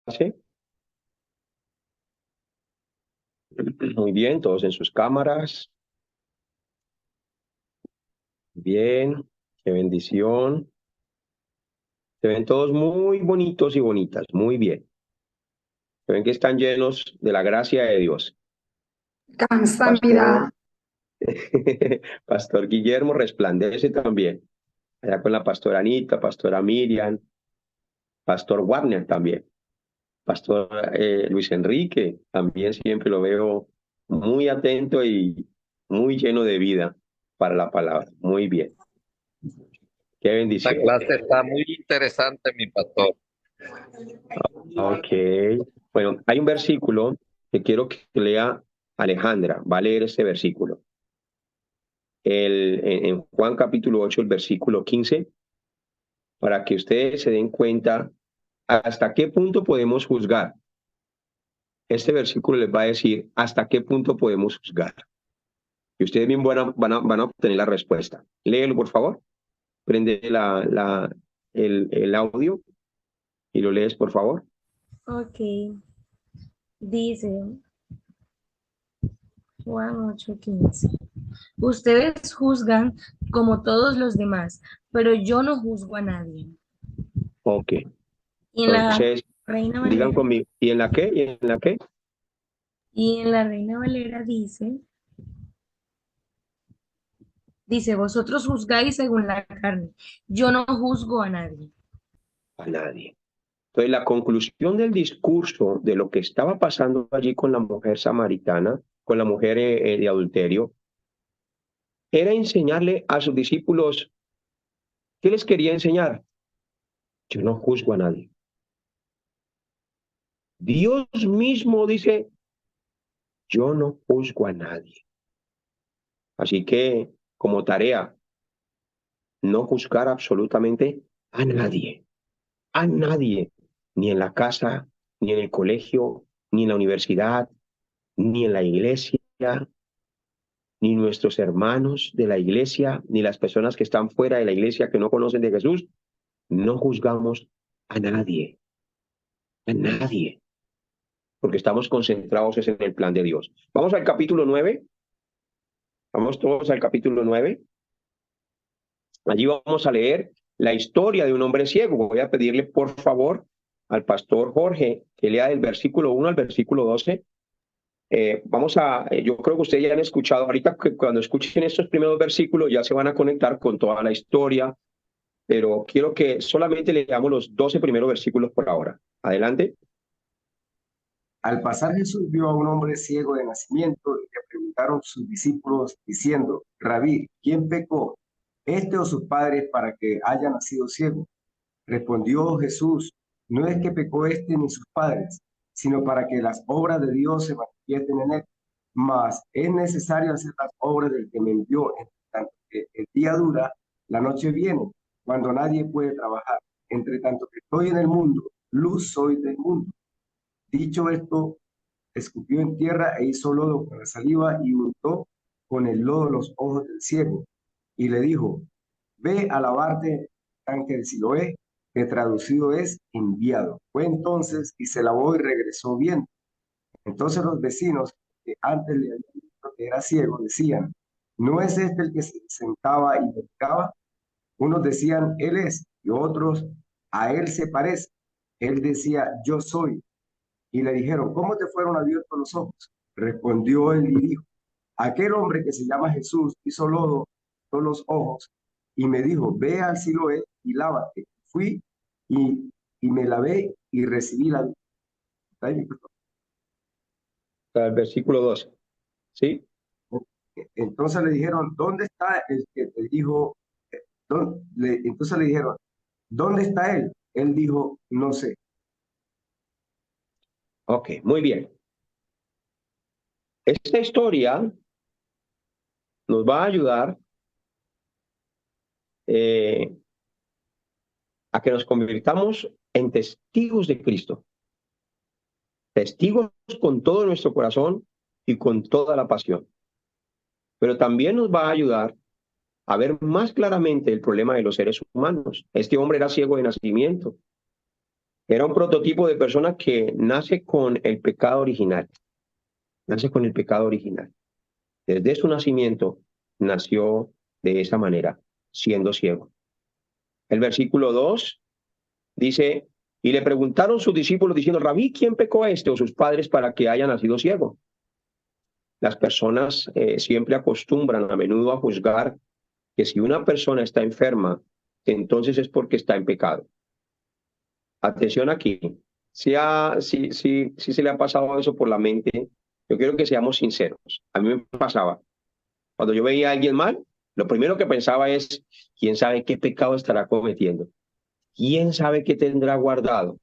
¿Sí? Muy bien, todos en sus cámaras. Bien, qué bendición. Se ven todos muy bonitos y bonitas, muy bien. Se ven que están llenos de la gracia de Dios. Cansamidad. Pastor, Pastor Guillermo resplandece también. Allá con la pastora Anita, pastora Miriam, Pastor Warner también. Pastor Luis Enrique, también siempre lo veo muy atento y muy lleno de vida para la palabra. Muy bien. Qué Esta bendición. clase está muy interesante, mi pastor. Ok. Bueno, hay un versículo que quiero que lea Alejandra. Va a leer este versículo. En Juan capítulo 8, el versículo 15, para que ustedes se den cuenta hasta qué punto podemos juzgar. Este versículo les va a decir hasta qué punto podemos juzgar. Y ustedes bien van a obtener la respuesta. Léelo, por favor. Prende el audio y lo lees, por favor. Ok, dice Juan 8:15. Ustedes juzgan como todos los demás, pero yo no juzgo a nadie. Ok. Y en la Entonces, Reina digan Valera, conmigo, ¿y en la qué? ¿Y en la qué? dice, vosotros juzgáis según la carne, yo no juzgo a nadie. A nadie. Entonces, la conclusión del discurso de lo que estaba pasando allí con la mujer samaritana, con la mujer de adulterio, era enseñarle a sus discípulos, ¿qué les quería enseñar? Yo no juzgo a nadie. Dios mismo dice, yo no juzgo a nadie. Así que, como tarea, no juzgar absolutamente a nadie, ni en la casa, ni en el colegio, ni en la universidad, ni en la iglesia, ni nuestros hermanos de la iglesia, ni las personas que están fuera de la iglesia que no conocen de Jesús. No juzgamos a nadie, porque estamos concentrados en el plan de Dios. Vamos al capítulo 9. Vamos todos al capítulo 9. Allí vamos a leer la historia de un hombre ciego. Voy a pedirle, por favor, al pastor Jorge que lea del versículo 1 al versículo 12. Yo creo que ustedes ya han escuchado, ahorita que cuando escuchen estos primeros versículos ya se van a conectar con toda la historia, pero quiero que solamente leamos los 12 primeros versículos por ahora. Adelante. Al pasar Jesús vio a un hombre ciego de nacimiento y le preguntaron sus discípulos diciendo, Rabí, ¿quién pecó, este o sus padres, para que haya nacido ciego? Respondió Jesús, no es que pecó este ni sus padres, sino para que las obras de Dios se manifiesten en él. Mas es necesario hacer las obras del que me envió, entre tanto que el día dura, la noche viene, cuando nadie puede trabajar. Entre tanto que estoy en el mundo, luz soy del mundo. Dicho esto, escupió en tierra e hizo lodo con la saliva y untó con el lodo los ojos del ciego. Y le dijo, ve a lavarte en el tanque de Siloé, que traducido es enviado. Fue entonces y se lavó y regresó bien. Entonces los vecinos que antes le habían visto que era ciego decían, ¿no es este el que se sentaba y predicaba? Unos decían, él es, y otros, a él se parece. Él decía, yo soy. Y le dijeron, ¿cómo te fueron abiertos los ojos? Respondió él y dijo, aquel hombre que se llama Jesús hizo lodo con los ojos y me dijo, ve al Siloé y lávate. Fui y me lavé y recibí la vida. El versículo 12. ¿Sí? Entonces le dijeron, ¿dónde está el que te dijo? Entonces le dijeron, ¿dónde está él? Él dijo, no sé. Ok, muy bien. Esta historia nos va a ayudar a que nos convirtamos en testigos de Cristo. Testigos con todo nuestro corazón y con toda la pasión. pero también nos va a ayudar a ver más claramente el problema de los seres humanos. Este hombre era ciego de nacimiento. Era un prototipo de persona que nace con el pecado original. Nace con el pecado original. Desde su nacimiento nació de esa manera, siendo ciego. El versículo 2 dice, y le preguntaron sus discípulos diciendo, Rabí, ¿quién pecó o sus padres para que haya nacido ciego? Las personas siempre acostumbran a menudo a juzgar que si una persona está enferma, entonces es porque está en pecado. Atención aquí. Si se le ha pasado eso por la mente, yo quiero que seamos sinceros. A mí me pasaba. Cuando yo veía a alguien mal, lo primero que pensaba es, ¿quién sabe qué pecado estará cometiendo? ¿Quién sabe qué tendrá guardado?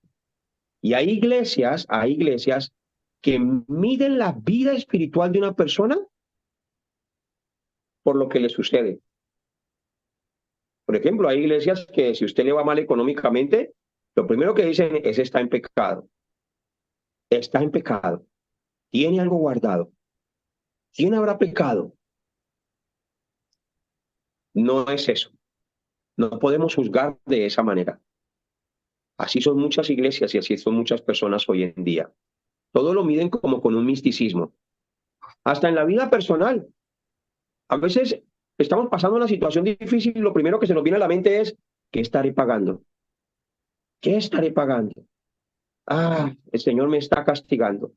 Y hay iglesias que miden la vida espiritual de una persona por lo que le sucede. Por ejemplo, hay iglesias que si usted le va mal económicamente, lo primero que dicen es está en pecado. Está en pecado. Tiene algo guardado. ¿Quién habrá pecado? No es eso. No podemos juzgar de esa manera. Así son muchas iglesias y así son muchas personas hoy en día. Todo lo miden como con un misticismo. Hasta en la vida personal. A veces estamos pasando una situación difícil y lo primero que se nos viene a la mente es, ¿qué estaré pagando? ¿Qué estaré pagando? Ah, el Señor me está castigando.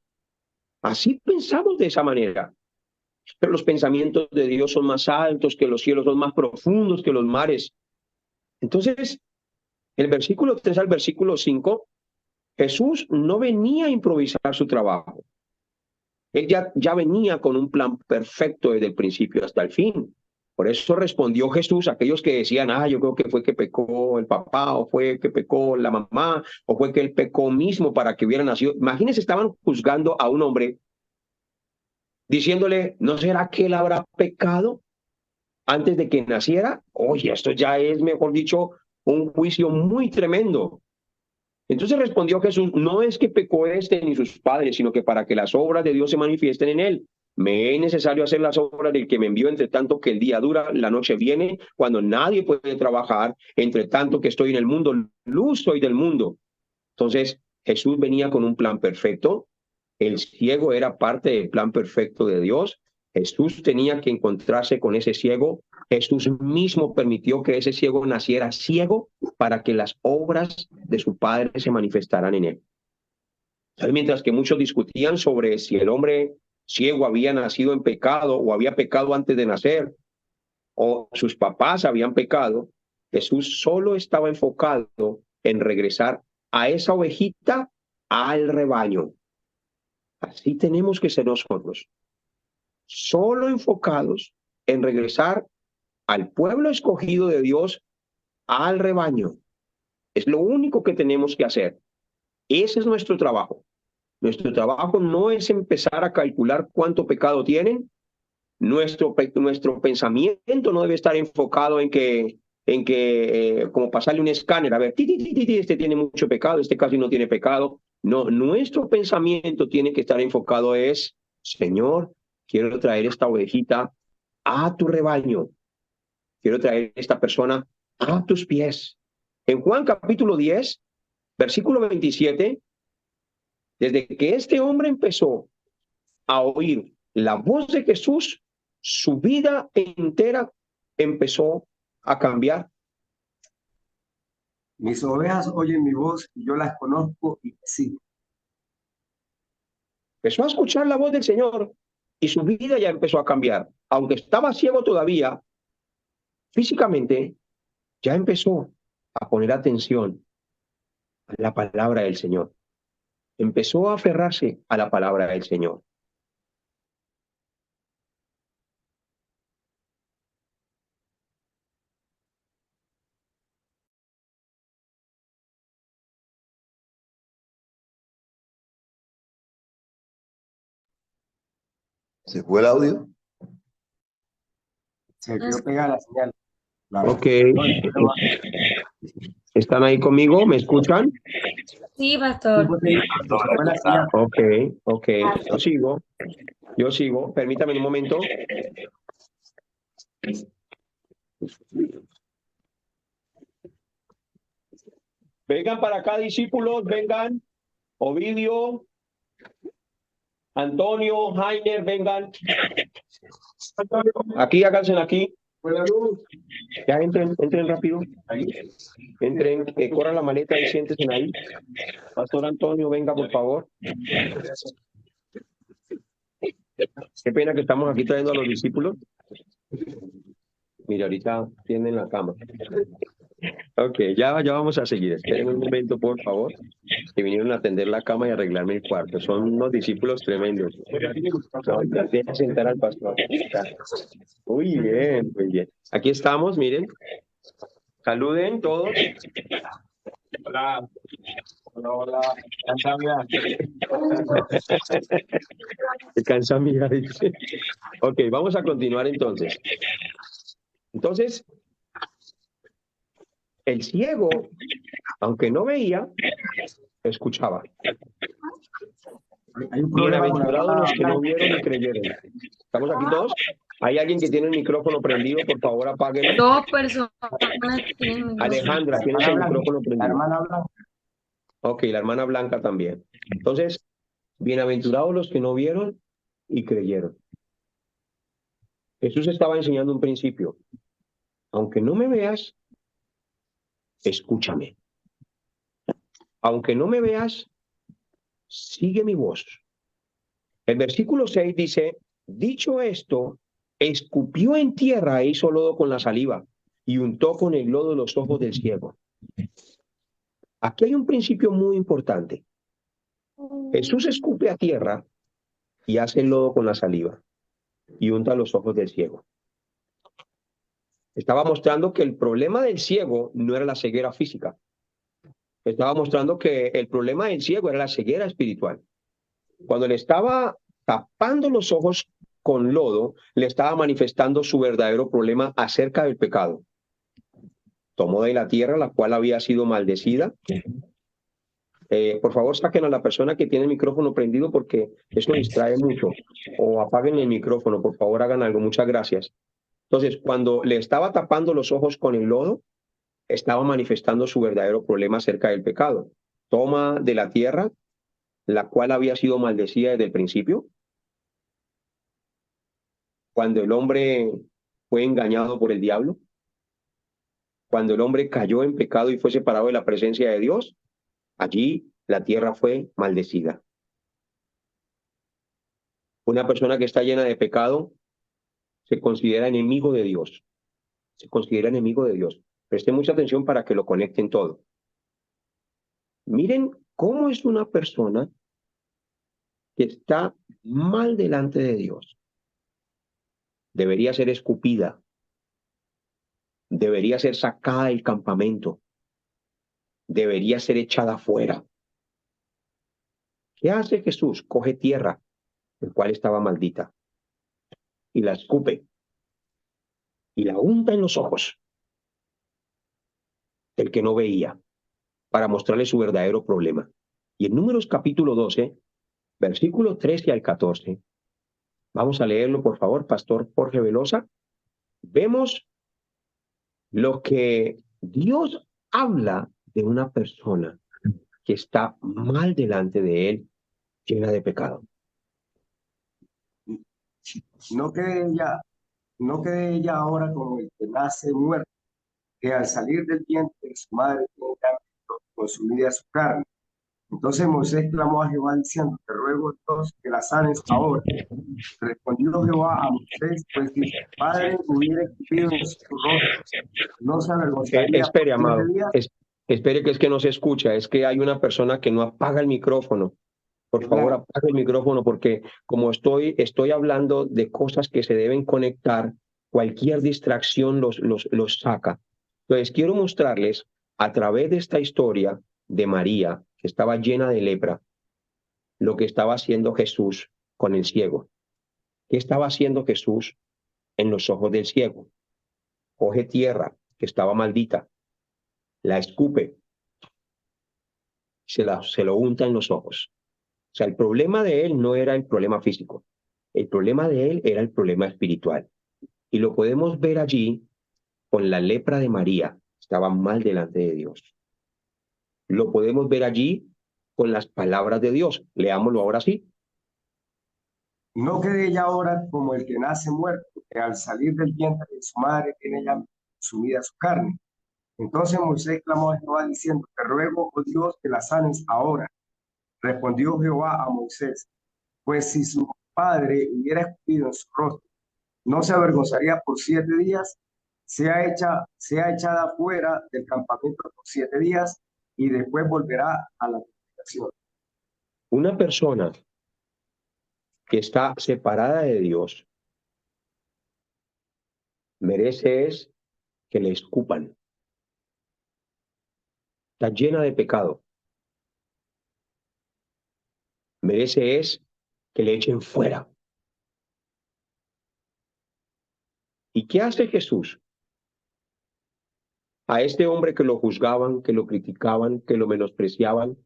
Así pensamos de esa manera. Pero los pensamientos de Dios son más altos que los cielos, son más profundos que los mares. Entonces, el versículo 3 al versículo 5, Jesús no venía a improvisar su trabajo. Él ya venía con un plan perfecto desde el principio hasta el fin. Por eso respondió Jesús a aquellos que decían, yo creo que fue que pecó el papá, o fue que pecó la mamá, o fue que él pecó mismo para que hubiera nacido. Imagínense, estaban juzgando a un hombre, diciéndole, ¿no será que él habrá pecado antes de que naciera? Oye, esto ya es, mejor dicho, un juicio muy tremendo. Entonces respondió Jesús, no es que pecó ni sus padres, sino que para que las obras de Dios se manifiesten en él. Me es necesario hacer las obras del que me envió, entre tanto que el día dura, la noche viene, cuando nadie puede trabajar, entre tanto que estoy en el mundo, luz soy del mundo. Entonces Jesús venía con un plan perfecto, el ciego era parte del plan perfecto de Dios, Jesús tenía que encontrarse con ese ciego, Jesús mismo permitió que ese ciego naciera ciego para que las obras de su Padre se manifestaran en él. Entonces, mientras que muchos discutían sobre si el hombre ciego había nacido en pecado o había pecado antes de nacer, o sus papás habían pecado, Jesús solo estaba enfocado en regresar a esa ovejita al rebaño. Así tenemos que ser nosotros, solo enfocados en regresar al pueblo escogido de Dios, al rebaño. Es lo único que tenemos que hacer. Ese es nuestro trabajo. Nuestro trabajo no es empezar a calcular cuánto pecado tienen. Nuestro pensamiento no debe estar enfocado en que como pasarle un escáner, a ver, este tiene mucho pecado, este casi no tiene pecado. No, nuestro pensamiento tiene que estar enfocado es, Señor, quiero traer esta ovejita a tu rebaño. Quiero traer esta persona a tus pies. En Juan capítulo 10, versículo 27, desde que este hombre empezó a oír la voz de Jesús, su vida entera empezó a cambiar. Mis ovejas oyen mi voz y yo las conozco y sigo. Empezó a escuchar la voz del Señor y su vida ya empezó a cambiar. Aunque estaba ciego todavía, físicamente, ya empezó a poner atención a la palabra del Señor. Empezó a aferrarse a la palabra del Señor. ¿Se fue el audio? Se quedó pegada la señal. Ok. ¿Están ahí conmigo? ¿Me escuchan? Sí, pastor. Ok. Yo sigo. Permítame un momento. Vengan para acá, discípulos, vengan. Ovidio, Antonio, Jainer, vengan. Aquí, háganse aquí. Ya entren rápido. Entren, corran la maleta y siéntense ahí. Pastor Antonio, venga, por favor. Qué pena que estamos aquí trayendo a los discípulos. Mira, ahorita tienen la cama. Ok, ya vamos a seguir. Esperen un momento, por favor, que vinieron a atender la cama y arreglarme el cuarto. Son unos discípulos tremendos. No, deja sentar al pastor. Muy bien, muy bien. Aquí estamos, miren. Saluden todos. Hola. Hola, hola. Se cansa mía, dice. Ok, vamos a continuar entonces. Entonces, el ciego, aunque no veía, escuchaba. Bienaventurados los que no vieron y creyeron. ¿Estamos aquí todos? ¿Hay alguien que tiene el micrófono prendido? Por favor, apáguelo. 2 personas tienen micrófono. Alejandra, ¿tienes el micrófono prendido? Ok, la hermana Blanca también. Entonces, bienaventurados los que no vieron y creyeron. Jesús estaba enseñando un principio. Aunque no me veas, escúchame. Aunque no me veas, sigue mi voz. El versículo 6 dice, dicho esto, escupió en tierra e hizo lodo con la saliva y untó con el lodo los ojos del ciego. Aquí hay un principio muy importante. Jesús escupe a tierra y hace el lodo con la saliva y unta los ojos del ciego. Estaba mostrando que el problema del ciego no era la ceguera física. Estaba mostrando que el problema del ciego era la ceguera espiritual. Cuando le estaba tapando los ojos con lodo, le estaba manifestando su verdadero problema acerca del pecado. Tomó de la tierra, la cual había sido maldecida. Por favor, saquen a la persona que tiene el micrófono prendido porque eso distrae mucho. O apaguen el micrófono, por favor, hagan algo. Muchas gracias. Entonces, cuando le estaba tapando los ojos con el lodo, estaba manifestando su verdadero problema acerca del pecado. Toma de la tierra, la cual había sido maldecida desde el principio. Cuando el hombre fue engañado por el diablo, cuando el hombre cayó en pecado y fue separado de la presencia de Dios, allí la tierra fue maldecida. Una persona que está llena de pecado se considera enemigo de Dios. Se considera enemigo de Dios. Presten mucha atención para que lo conecten todo. Miren cómo es una persona que está mal delante de Dios. Debería ser escupida. Debería ser sacada del campamento. Debería ser echada fuera. ¿Qué hace Jesús? Coge tierra, el cual estaba maldita, y la escupe, y la unta en los ojos del que no veía, para mostrarle su verdadero problema. Y en Números capítulo 12, versículo 13 al 14, vamos a leerlo, por favor, Pastor Jorge Velosa. Vemos lo que Dios habla de una persona que está mal delante de él, llena de pecado. No quede ella ahora como el que nace muerto, que al salir del vientre de su madre tiene consumida su carne. Entonces Moisés clamó a Jehová diciendo, te ruego Dios que la sanes ahora. Respondió Jehová a Moisés, pues si su padre hubiera escupido en su rostro, no se avergonzaría. Espere, amado, espere, que es que no se escucha, es que hay una persona que no apaga el micrófono. Por favor, apaga el micrófono porque como estoy hablando de cosas que se deben conectar, cualquier distracción los saca. Entonces, quiero mostrarles a través de esta historia de María, que estaba llena de lepra, lo que estaba haciendo Jesús con el ciego. ¿Qué estaba haciendo Jesús en los ojos del ciego? Coge tierra que estaba maldita, la escupe, se lo unta en los ojos. O sea, el problema de él no era el problema físico. El problema de él era el problema espiritual. Y lo podemos ver allí con la lepra de María. Estaba mal delante de Dios. Lo podemos ver allí con las palabras de Dios. Leámoslo ahora sí. No quede ya ahora como el que nace muerto, que al salir del vientre de su madre tiene ya sumida su carne. Entonces Moisés clamó a Jehová diciendo, te ruego, oh Dios, que la sanes ahora. Respondió Jehová a Moisés, pues si su padre hubiera escupido en su rostro, no se avergonzaría por 7 días, sea echada fuera del campamento por 7 días y después volverá a la congregación. Una persona que está separada de Dios merece es que le escupan. Está llena de pecado. Merece es que le echen fuera. ¿Y qué hace Jesús? A este hombre que lo juzgaban, que lo criticaban, que lo menospreciaban,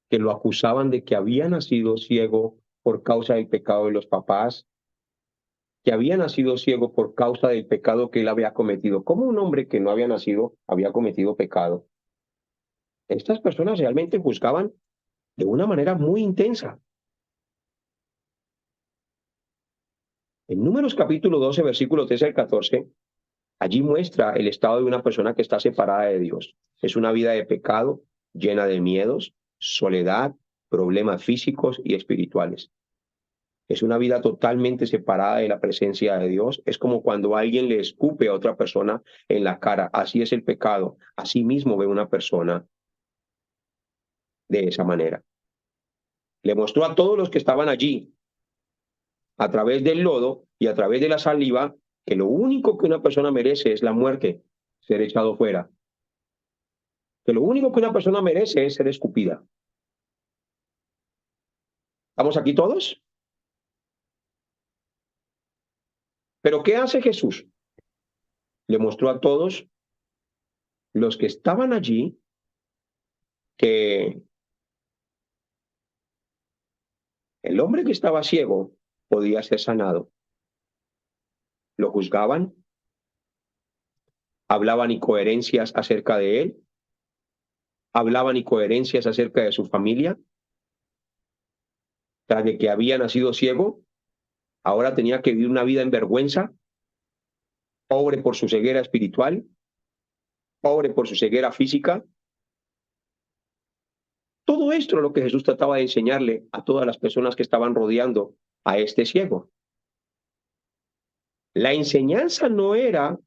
que lo acusaban de que había nacido ciego por causa del pecado de los papás, que había nacido ciego por causa del pecado que él había cometido. ¿Cómo un hombre que no había nacido había cometido pecado? Estas personas realmente juzgaban de una manera muy intensa. En Números capítulo 12, versículo 13 al 14, allí muestra el estado de una persona que está separada de Dios. Es una vida de pecado, llena de miedos, soledad, problemas físicos y espirituales. Es una vida totalmente separada de la presencia de Dios. Es como cuando alguien le escupe a otra persona en la cara. Así es el pecado. Así mismo ve una persona de esa manera. Le mostró a todos los que estaban allí, a través del lodo y a través de la saliva, que lo único que una persona merece es la muerte, ser echado fuera. Que lo único que una persona merece es ser escupida. ¿Estamos aquí todos? ¿Pero qué hace Jesús? Le mostró a todos los que estaban allí que el hombre que estaba ciego podía ser sanado. Lo juzgaban, hablaban incoherencias acerca de él, hablaban incoherencias acerca de su familia. Tras de que había nacido ciego, ahora tenía que vivir una vida en vergüenza, pobre por su ceguera espiritual, pobre por su ceguera física. Todo esto es lo que Jesús trataba de enseñarle a todas las personas que estaban rodeando a este ciego. La enseñanza no era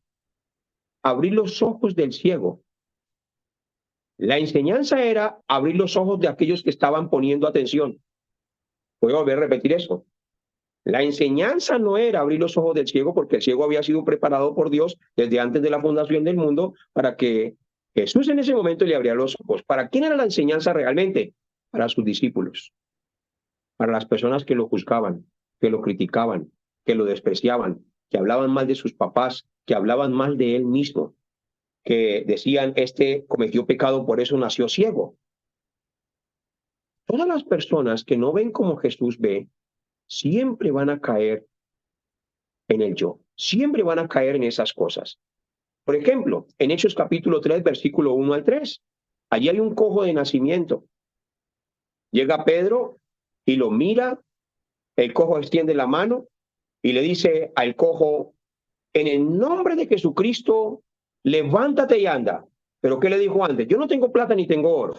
abrir los ojos del ciego. La enseñanza era abrir los ojos de aquellos que estaban poniendo atención. Voy a volver a repetir eso. La enseñanza no era abrir los ojos del ciego, porque el ciego había sido preparado por Dios desde antes de la fundación del mundo para que Jesús en ese momento le abriera los ojos. ¿Para quién era la enseñanza realmente? Para sus discípulos, para las personas que lo juzgaban, que lo criticaban, que lo despreciaban, que hablaban mal de sus papás, que hablaban mal de él mismo, que decían, este cometió pecado, por eso nació ciego. Todas las personas que no ven como Jesús ve, siempre van a caer en el yo, siempre van a caer en esas cosas. Por ejemplo, en Hechos capítulo 3, versículo 1 al 3, allí hay un cojo de nacimiento. Llega Pedro y lo mira, el cojo extiende la mano y le dice al cojo, en el nombre de Jesucristo, levántate y anda. ¿Pero qué le dijo antes? Yo no tengo plata ni tengo oro.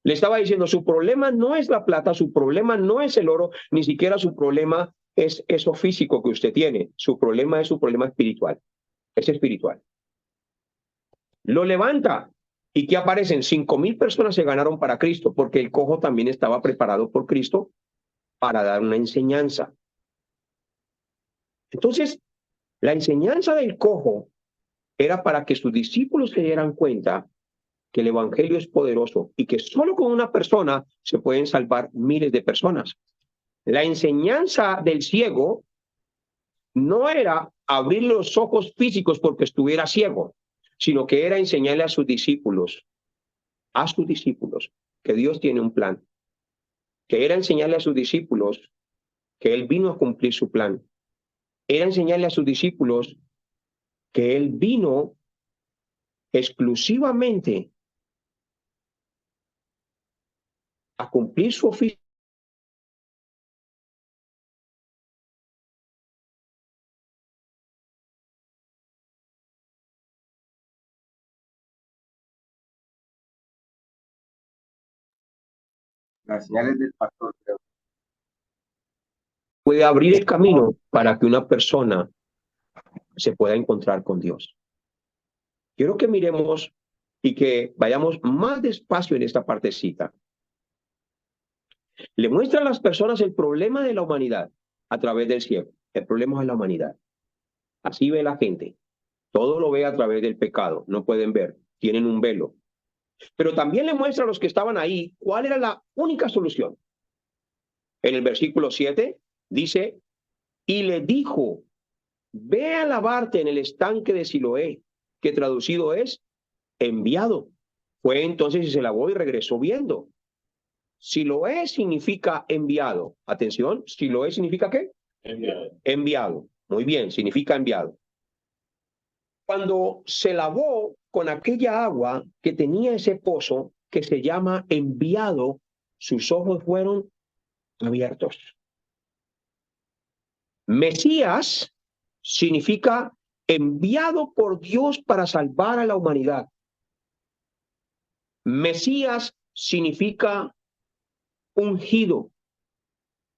Le estaba diciendo, su problema no es la plata, su problema no es el oro, ni siquiera su problema es eso físico que usted tiene. Su problema es su problema espiritual. Es espiritual. Lo levanta. ¿Y qué aparecen? 5,000 personas se ganaron para Cristo, porque el cojo también estaba preparado por Cristo para dar una enseñanza. Entonces, la enseñanza del cojo era para que sus discípulos se dieran cuenta que el evangelio es poderoso y que solo con una persona se pueden salvar miles de personas. La enseñanza del ciego no era abrir los ojos físicos porque estuviera ciego, sino que era enseñarle a sus discípulos, que Dios tiene un plan, que era enseñarle a sus discípulos que Él vino a cumplir su plan. Era enseñarle a sus discípulos que Él vino exclusivamente a cumplir su oficio Las señales del pastor, creo. puede abrir el camino para que una persona se pueda encontrar con Dios. Quiero que miremos y que vayamos más despacio en esta partecita. Le muestra a las personas el problema de la humanidad a través del ciego. El problema de la humanidad. Así ve la gente. Todo lo ve a través del pecado. No pueden ver. Tienen un velo. Pero también le muestra a los que estaban ahí cuál era la única solución. En el versículo 7 dice, y le dijo, ve a lavarte en el estanque de Siloé, que traducido es enviado. Fue entonces y se lavó y regresó viendo. Siloé significa enviado. Atención, Siloé significa ¿qué? Enviado. Enviado. Muy bien, significa enviado. Cuando se lavó con aquella agua que tenía ese pozo que se llama enviado, sus ojos fueron abiertos. Mesías significa enviado por Dios para salvar a la humanidad. Mesías significa ungido.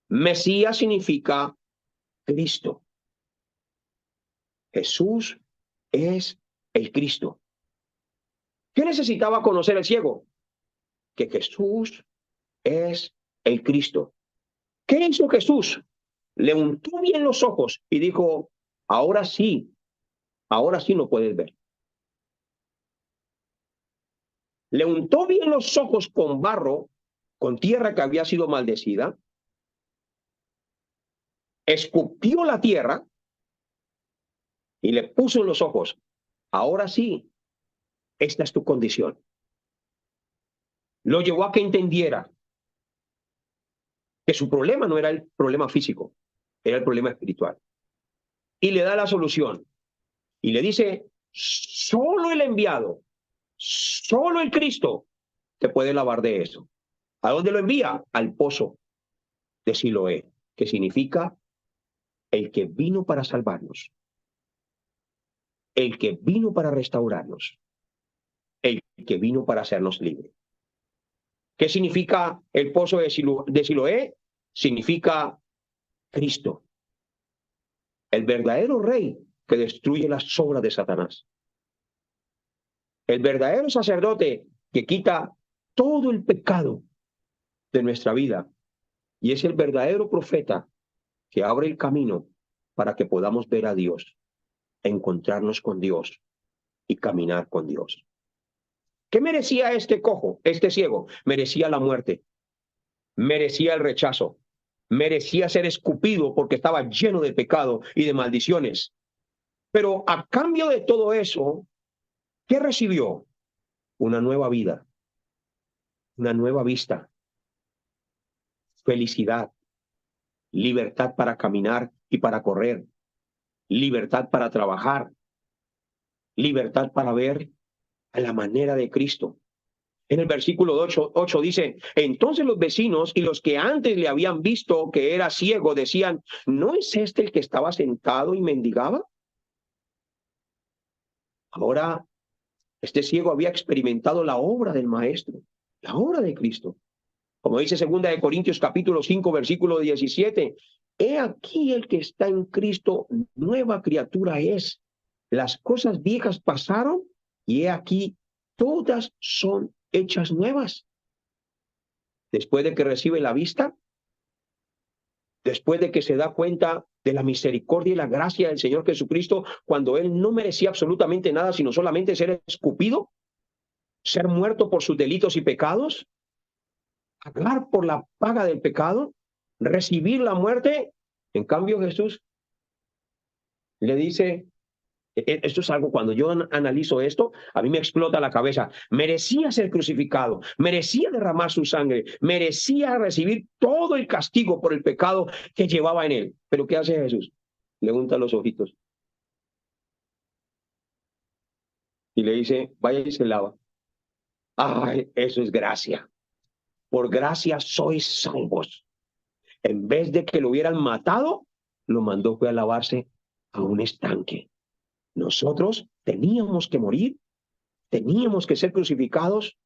Mesías significa Cristo. Jesús es el Cristo. ¿Qué necesitaba conocer el ciego? Que Jesús es el Cristo. ¿Qué hizo Jesús? Le untó bien los ojos y dijo, ahora sí no puedes ver. Le untó bien los ojos con barro, con tierra que había sido maldecida, escupió la tierra y le puso en los ojos, ahora sí, esta es tu condición. Lo llevó a que entendiera que su problema no era el problema físico, era el problema espiritual. Y le da la solución. Y le dice, solo el enviado, solo el Cristo te puede lavar de eso. ¿A dónde lo envía? Al pozo de Siloé, que significa el que vino para salvarnos, el que vino para restaurarnos, el que vino para hacernos libres. ¿Qué significa el pozo de Siloé? Significa Cristo, el verdadero rey que destruye las obras de Satanás. El verdadero sacerdote que quita todo el pecado de nuestra vida. Y es el verdadero profeta que abre el camino para que podamos ver a Dios, encontrarnos con Dios y caminar con Dios. ¿Qué merecía este cojo, este ciego? Merecía la muerte, merecía el rechazo, merecía ser escupido porque estaba lleno de pecado y de maldiciones. Pero a cambio de todo eso, ¿qué recibió? Una nueva vida, una nueva vista, felicidad, libertad para caminar y para correr, libertad para trabajar, libertad para ver a la manera de Cristo. En el versículo 8 dice, entonces los vecinos y los que antes le habían visto que era ciego decían, ¿no es este el que estaba sentado y mendigaba? Ahora, este ciego había experimentado la obra del Maestro, la obra de Cristo. Como dice 2 Corintios capítulo 5, versículo 17, he aquí el que está en Cristo, nueva criatura es. Las cosas viejas pasaron y he aquí todas son hechas nuevas. Después de que recibe la vista, después de que se da cuenta de la misericordia y la gracia del Señor Jesucristo, cuando Él no merecía absolutamente nada, sino solamente ser escupido, ser muerto por sus delitos y pecados, pagar por la paga del pecado, recibir la muerte. En cambio, Jesús le dice, esto es algo, cuando yo analizo esto, a mí me explota la cabeza. Merecía ser crucificado, merecía derramar su sangre, merecía recibir todo el castigo por el pecado que llevaba en él. Pero ¿qué hace Jesús? Le unta los ojitos. y le dice, vaya y se lava. Ay, eso es gracia. Por gracia sois salvos. En vez de que lo hubieran matado, lo mandó fue a lavarse a un estanque. Nosotros teníamos que morir, teníamos que ser crucificados,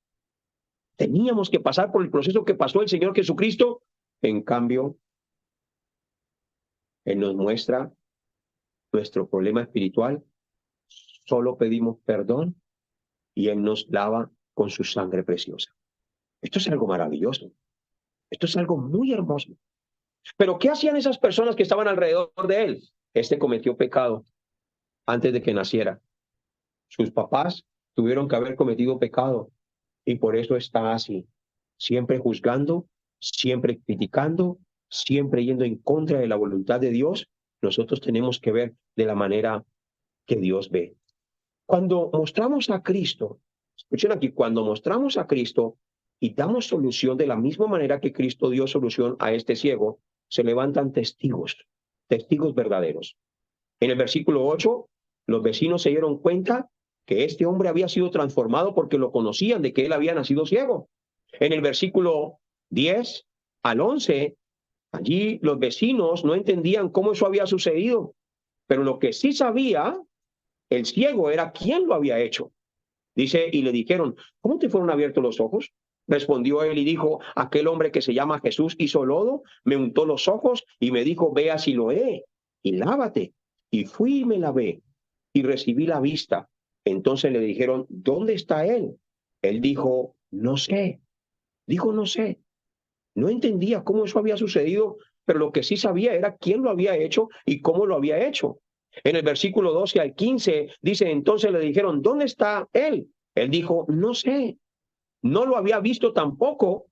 teníamos que pasar por el proceso que pasó el Señor Jesucristo. En cambio, Él nos muestra nuestro problema espiritual. Solo pedimos perdón y Él nos lava con su sangre preciosa. Esto es algo maravilloso. Esto es algo muy hermoso. Pero ¿qué hacían esas personas que estaban alrededor de Él? Este cometió pecado antes de que naciera. Sus papás tuvieron que haber cometido pecado y por eso está así, siempre juzgando, siempre criticando, siempre yendo en contra de la voluntad de Dios. Nosotros tenemos que ver de la manera que Dios ve. Cuando mostramos a Cristo, escuchen aquí, cuando mostramos a Cristo y damos solución de la misma manera que Cristo dio solución a este ciego, se levantan testigos, testigos verdaderos. En el versículo 8, los vecinos se dieron cuenta que este hombre había sido transformado porque lo conocían de que él había nacido ciego. En el versículo 10 al 11, allí los vecinos no entendían cómo eso había sucedido, pero lo que sí sabía el ciego era quién lo había hecho. Dice, y le dijeron, ¿cómo te fueron abiertos los ojos? Respondió él y dijo, aquel hombre que se llama Jesús hizo lodo, me untó los ojos y me dijo, ve a Siloé y lávate. Y fui y me lavé y recibí la vista. Entonces le dijeron, ¿dónde está él? Él dijo, no sé. Dijo, no sé. No entendía cómo eso había sucedido, pero lo que sí sabía era quién lo había hecho y cómo lo había hecho. En el versículo 12 al 15 dice, entonces le dijeron, ¿dónde está él? Él dijo, no sé. No lo había visto tampoco,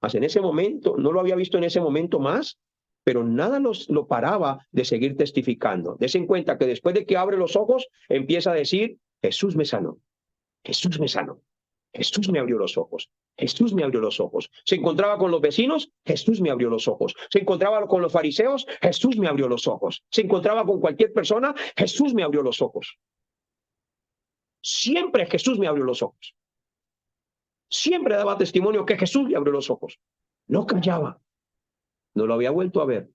más en ese momento, no lo había visto en ese momento más, pero nada lo paraba de seguir testificando. Des en cuenta que después de que abre los ojos, empieza a decir, Jesús me sanó, Jesús me sanó, Jesús me abrió los ojos, Jesús me abrió los ojos. Se encontraba con los vecinos, Jesús me abrió los ojos. Se encontraba con los fariseos, Jesús me abrió los ojos. Se encontraba con cualquier persona, Jesús me abrió los ojos. Siempre Jesús me abrió los ojos. Siempre daba testimonio que Jesús le abrió los ojos. No callaba. No lo había vuelto a ver.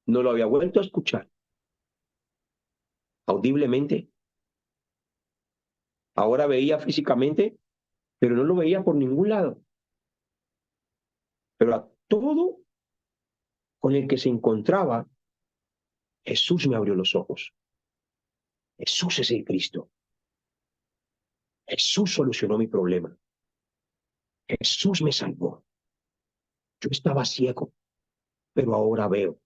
No lo había vuelto a escuchar. Audiblemente. Ahora veía físicamente, pero no lo veía por ningún lado. Pero a todo con el que se encontraba, Jesús me abrió los ojos. Jesús es el Cristo. Jesús solucionó mi problema. Jesús me salvó. Yo estaba ciego, pero ahora veo.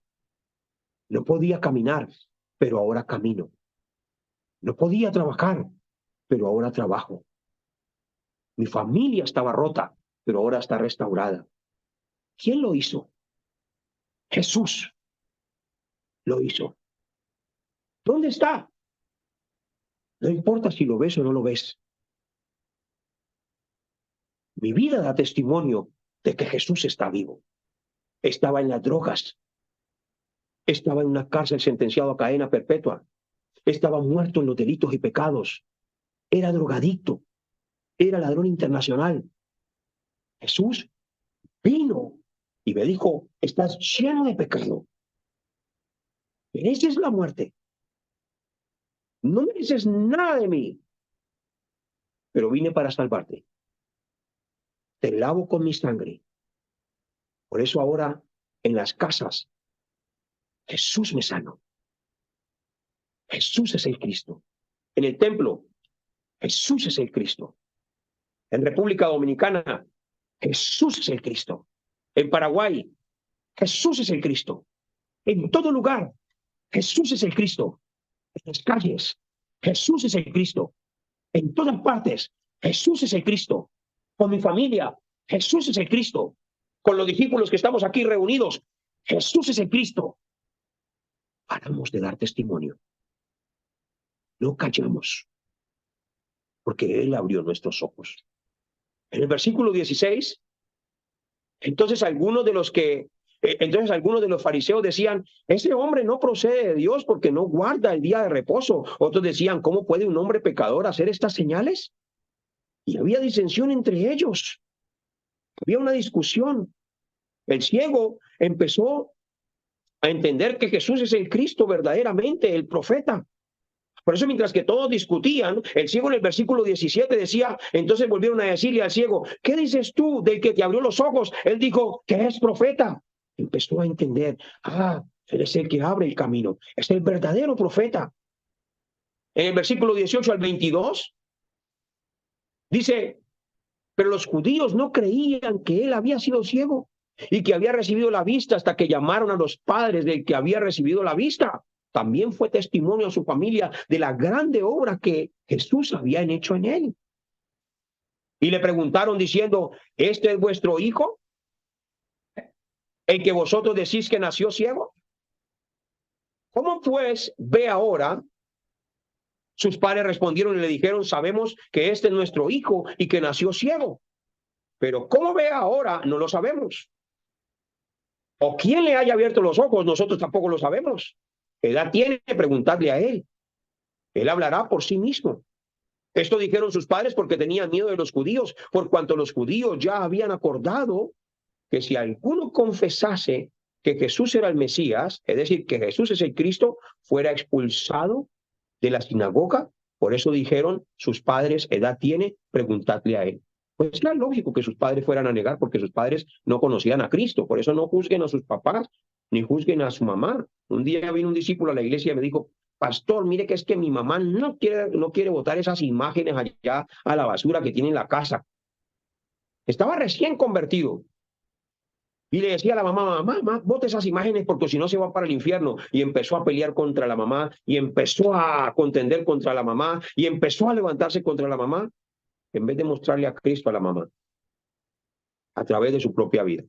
No podía caminar, pero ahora camino. No podía trabajar, pero ahora trabajo. Mi familia estaba rota, pero ahora está restaurada. ¿Quién lo hizo? Jesús lo hizo. ¿Dónde está? No importa si lo ves o no lo ves. Mi vida da testimonio de que Jesús está vivo. Estaba en las drogas. Estaba en una cárcel sentenciado a cadena perpetua. Estaba muerto en los delitos y pecados. Era drogadicto. Era ladrón internacional. Jesús vino y me dijo, estás lleno de pecado. Mereces la muerte. No mereces nada de mí. Pero vine para salvarte. Te lavo con mi sangre. Por eso ahora en las casas, Jesús me sanó. Jesús es el Cristo. En el templo, Jesús es el Cristo. En República Dominicana, Jesús es el Cristo. En Paraguay, Jesús es el Cristo. En todo lugar, Jesús es el Cristo. En las calles, Jesús es el Cristo. En todas partes, Jesús es el Cristo. Con mi familia, Jesús es el Cristo. Con los discípulos que estamos aquí reunidos, Jesús es el Cristo. Paramos de dar testimonio. No callamos, porque Él abrió nuestros ojos. En el versículo 16, entonces algunos de los que Entonces algunos de los fariseos decían, ese hombre no procede de Dios porque no guarda el día de reposo. Otros decían, ¿cómo puede un hombre pecador hacer estas señales? Y había disensión entre ellos. Había una discusión. El ciego empezó a entender que Jesús es el Cristo verdaderamente, el profeta. Por eso, mientras que todos discutían, el ciego en el versículo 17 decía, entonces volvieron a decirle al ciego, ¿qué dices tú del que te abrió los ojos? Él dijo, que es profeta. Empezó a entender, él es el que abre el camino, es el verdadero profeta. En el versículo 18 al 22, dice, pero los judíos no creían que él había sido ciego y que había recibido la vista hasta que llamaron a los padres del que había recibido la vista. También fue testimonio a su familia de la grande obra que Jesús había hecho en él. Y le preguntaron diciendo, ¿este es vuestro hijo, el que vosotros decís que nació ciego? ¿Cómo pues ve ahora? Sus padres respondieron y le dijeron, sabemos que este es nuestro hijo y que nació ciego. Pero ¿cómo ve ahora? No lo sabemos. ¿O quién le haya abierto los ojos? Nosotros tampoco lo sabemos. ¿Qué edad tiene? Preguntarle a él. Él hablará por sí mismo. Esto dijeron sus padres porque tenían miedo de los judíos, por cuanto los judíos ya habían acordado que si alguno confesase que Jesús era el Mesías, es decir, que Jesús es el Cristo, fuera expulsado de la sinagoga. Por eso dijeron sus padres, edad tiene, preguntadle a él. Pues era lógico que sus padres fueran a negar porque sus padres no conocían a Cristo. Por eso no juzguen a sus papás ni juzguen a su mamá. Un día vino un discípulo a la iglesia y me dijo, pastor, mire que es que mi mamá no quiere botar esas imágenes allá a la basura que tiene en la casa. Estaba recién convertido. Y le decía a la mamá, mamá, bote esas imágenes porque si no se va para el infierno. Y empezó a pelear contra la mamá, y empezó a contender contra la mamá, y empezó a levantarse contra la mamá, en vez de mostrarle a Cristo a la mamá, a través de su propia vida,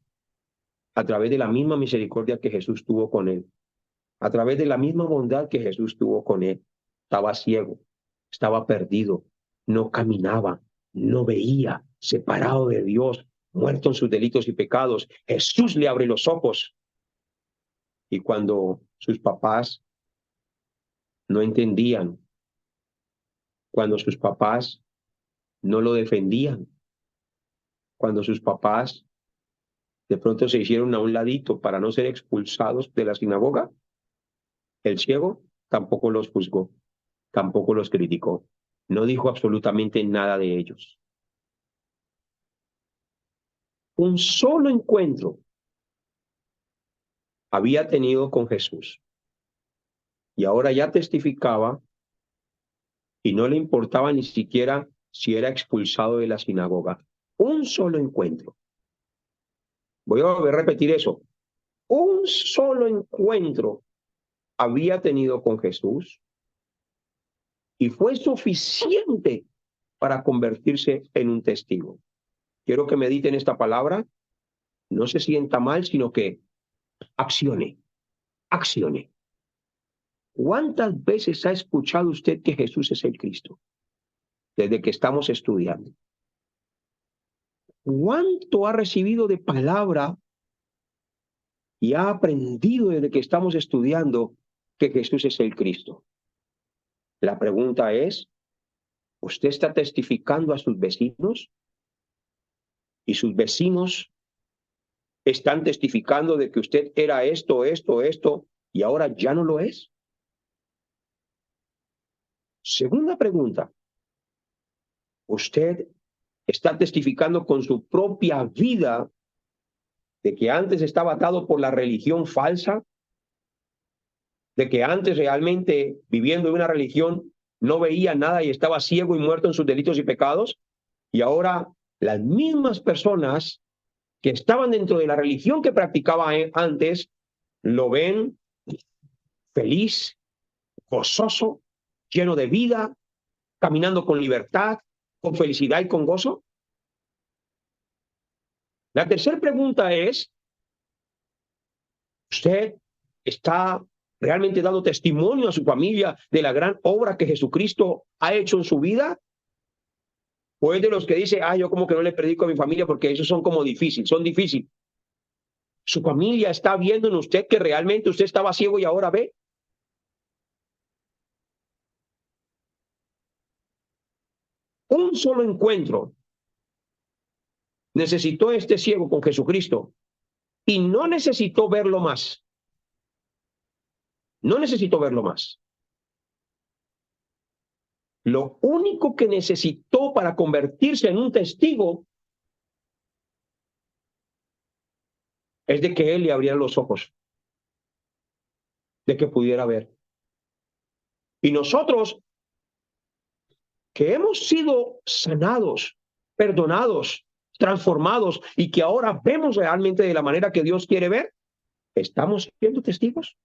a través de la misma misericordia que Jesús tuvo con él, a través de la misma bondad que Jesús tuvo con él. Estaba ciego, estaba perdido, no caminaba, no veía, separado de Dios, muerto en sus delitos y pecados. Jesús le abre los ojos. Y cuando sus papás no entendían, cuando sus papás no lo defendían, cuando sus papás de pronto se hicieron a un ladito para no ser expulsados de la sinagoga, el ciego tampoco los juzgó, tampoco los criticó, no dijo absolutamente nada de ellos. Un solo encuentro había tenido con Jesús y ahora ya testificaba y no le importaba ni siquiera si era expulsado de la sinagoga. Un solo encuentro. Voy a volver a repetir eso. Un solo encuentro había tenido con Jesús y fue suficiente para convertirse en un testigo. Quiero que mediten esta palabra, no se sienta mal, sino que accione, accione. ¿Cuántas veces ha escuchado usted que Jesús es el Cristo? Desde que estamos estudiando. ¿Cuánto ha recibido de palabra y ha aprendido desde que estamos estudiando que Jesús es el Cristo? La pregunta es, ¿usted está testificando a sus vecinos? ¿Y sus vecinos están testificando de que usted era esto, y ahora ya no lo es? Segunda pregunta, ¿usted está testificando con su propia vida de que antes estaba atado por la religión falsa? ¿De que antes realmente, viviendo en una religión, no veía nada y estaba ciego y muerto en sus delitos y pecados? Y ahora las mismas personas que estaban dentro de la religión que practicaba antes, lo ven feliz, gozoso, lleno de vida, caminando con libertad, con felicidad y con gozo. La tercera pregunta es, ¿usted está realmente dando testimonio a su familia de la gran obra que Jesucristo ha hecho en su vida? ¿O es de los que dice, yo como que no le predico a mi familia porque esos son como difíciles, son difíciles? Su familia está viendo en usted que realmente usted estaba ciego y ahora ve. Un solo encuentro necesitó este ciego con Jesucristo y no necesitó verlo más. No necesitó verlo más. Lo único que necesitó para convertirse en un testigo es de que él le abriera los ojos, de que pudiera ver. Y nosotros que hemos sido sanados, perdonados, transformados y que ahora vemos realmente de la manera que Dios quiere ver, ¿estamos siendo testigos?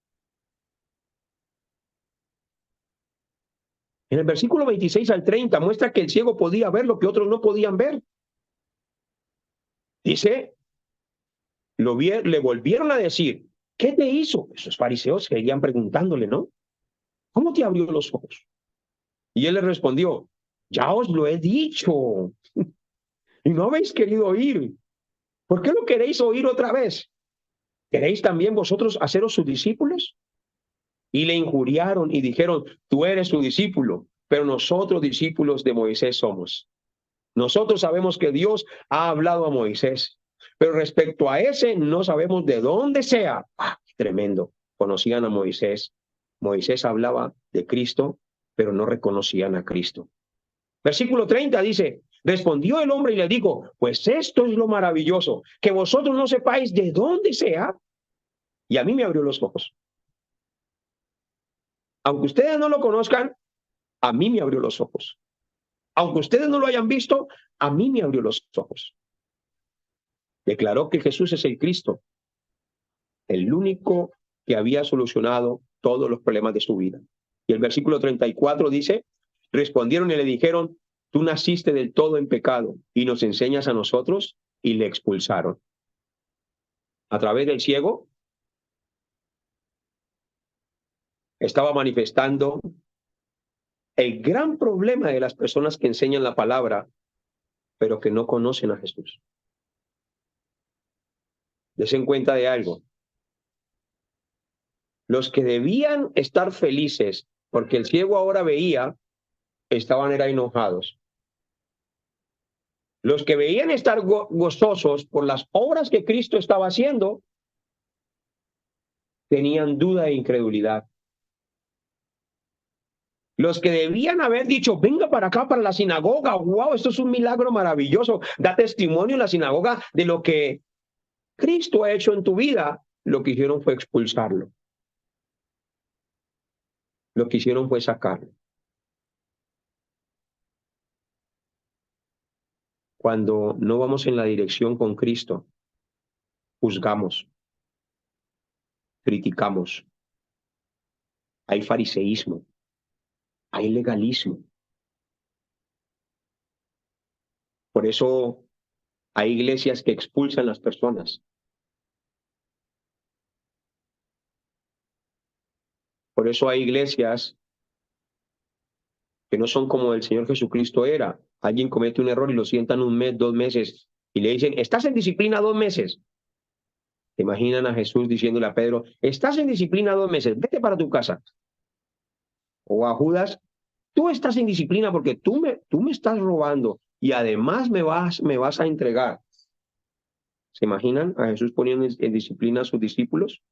En el versículo 26 al 30 muestra que el ciego podía ver lo que otros no podían ver. Dice, le volvieron a decir, ¿qué te hizo? Esos fariseos seguían preguntándole, ¿no? ¿Cómo te abrió los ojos? Y él les respondió, ya os lo he dicho y no habéis querido oír. ¿Por qué lo queréis oír otra vez? ¿Queréis también vosotros haceros sus discípulos? Y le injuriaron y dijeron, tú eres su discípulo, pero nosotros discípulos de Moisés somos. Nosotros sabemos que Dios ha hablado a Moisés, pero respecto a ese no sabemos de dónde sea. ¡Ah, tremendo! Conocían a Moisés. Moisés hablaba de Cristo, pero no reconocían a Cristo. Versículo 30 dice, respondió el hombre y le dijo, pues esto es lo maravilloso, que vosotros no sepáis de dónde sea. Y a mí me abrió los ojos. Aunque ustedes no lo conozcan, a mí me abrió los ojos. Aunque ustedes no lo hayan visto, a mí me abrió los ojos. Declaró que Jesús es el Cristo, el único que había solucionado todos los problemas de su vida. Y el versículo 34 dice, respondieron y le dijeron, tú naciste del todo en pecado y nos enseñas a nosotros, y le expulsaron. A través del ciego estaba manifestando el gran problema de las personas que enseñan la palabra, pero que no conocen a Jesús. Desen cuenta de algo. Los que debían estar felices porque el ciego ahora veía, estaban era enojados. Los que veían estar gozosos por las obras que Cristo estaba haciendo, tenían duda e incredulidad. Los que debían haber dicho, venga para acá, para la sinagoga, wow, esto es un milagro maravilloso, da testimonio en la sinagoga de lo que Cristo ha hecho en tu vida, lo que hicieron fue expulsarlo. Lo que hicieron fue sacarlo. Cuando no vamos en la dirección con Cristo, juzgamos, criticamos, hay fariseísmo, hay legalismo. Por eso hay iglesias que expulsan a las personas. Por eso hay iglesias que no son como el Señor Jesucristo era. Alguien comete un error y lo sientan un mes, 2 meses, y le dicen, estás en disciplina 2 meses. ¿Se imaginan a Jesús diciéndole a Pedro, estás en disciplina 2 meses, vete para tu casa? O a Judas, tú estás en disciplina porque tú me estás robando y además me vas a entregar. ¿Se imaginan a Jesús poniendo en disciplina a sus discípulos?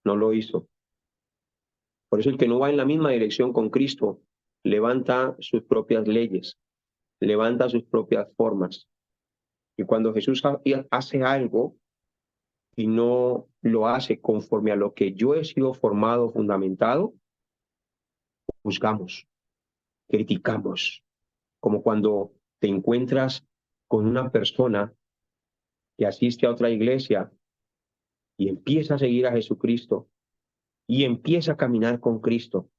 No lo hizo. Por eso el que no va en la misma dirección con Cristo levanta sus propias leyes, levanta sus propias formas. Y cuando Jesús hace algo y no lo hace conforme a lo que yo he sido formado, fundamentado, juzgamos, criticamos, como cuando te encuentras con una persona que asiste a otra iglesia y empieza a seguir a Jesucristo y empieza a caminar con Cristo.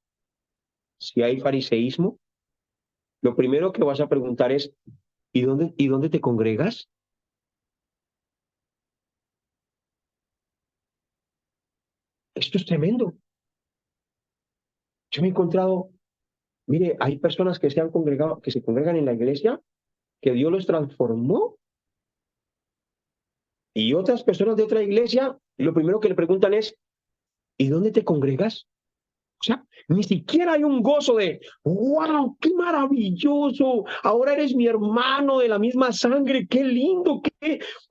Si hay fariseísmo, lo primero que vas a preguntar es, ¿y dónde te congregas? Esto es tremendo. Yo me he encontrado, mire, hay personas que se han congregado, que se congregan en la iglesia, que Dios los transformó Y otras personas de otra iglesia, lo primero que le preguntan es, ¿y dónde te congregas? O sea, ni siquiera hay un gozo de, wow, qué maravilloso, ahora eres mi hermano de la misma sangre, qué lindo,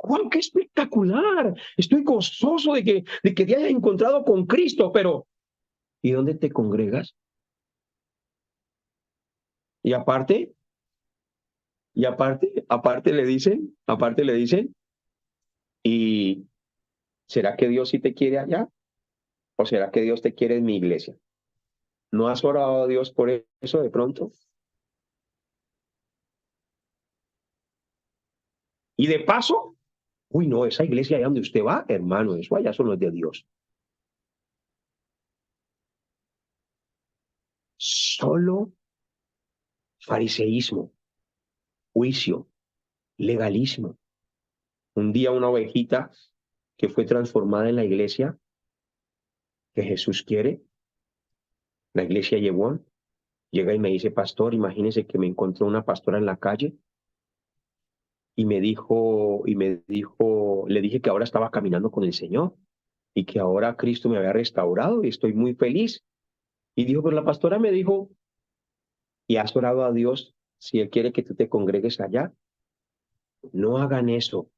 wow, qué espectacular. Estoy gozoso de que te hayas encontrado con Cristo, pero ¿y dónde te congregas? Y aparte le dicen, ¿y será que Dios sí te quiere allá? ¿O será que Dios te quiere en mi iglesia? ¿No has orado a Dios por eso de pronto? Y de paso, uy, no, esa iglesia allá donde usted va, hermano, eso allá son los de Dios. Solo fariseísmo, juicio, legalismo. Un día una ovejita que fue transformada en la iglesia que Jesús quiere, la iglesia llevó, llega y me dice, pastor, imagínese que me encontró una pastora en la calle le dije que ahora estaba caminando con el Señor y que ahora Cristo me había restaurado y estoy muy feliz. Y dijo, pues la pastora me dijo, ¿y has orado a Dios si Él quiere que tú te congregues allá? No hagan eso,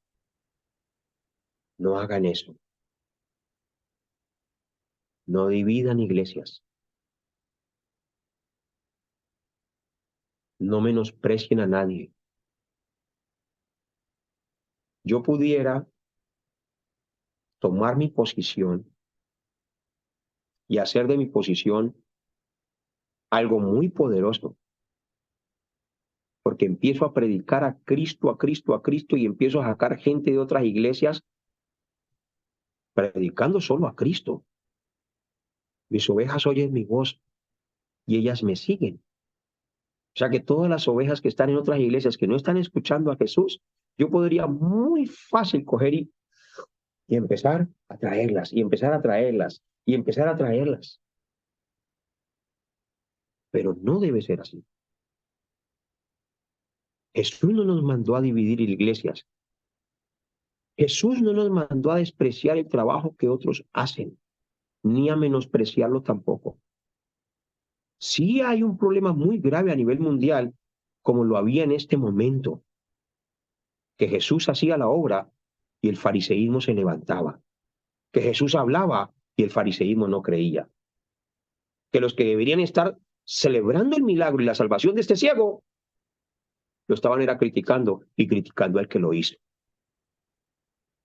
no hagan eso. No dividan iglesias, no menosprecien a nadie. Yo pudiera tomar mi posición y hacer de mi posición algo muy poderoso, porque empiezo a predicar a Cristo, a Cristo, a Cristo, y empiezo a sacar gente de otras iglesias predicando solo a Cristo. Mis ovejas oyen mi voz y ellas me siguen. O sea que todas las ovejas que están en otras iglesias que no están escuchando a Jesús, yo podría muy fácil coger y empezar a traerlas, y empezar a traerlas, y empezar a traerlas. Pero no debe ser así. Jesús no nos mandó a dividir iglesias. Jesús no nos mandó a despreciar el trabajo que otros hacen, ni a menospreciarlo tampoco. Sí hay un problema muy grave a nivel mundial, como lo había en este momento, que Jesús hacía la obra y el fariseísmo se levantaba, que Jesús hablaba y el fariseísmo no creía, que los que deberían estar celebrando el milagro y la salvación de este ciego, lo estaban era criticando y criticando al que lo hizo.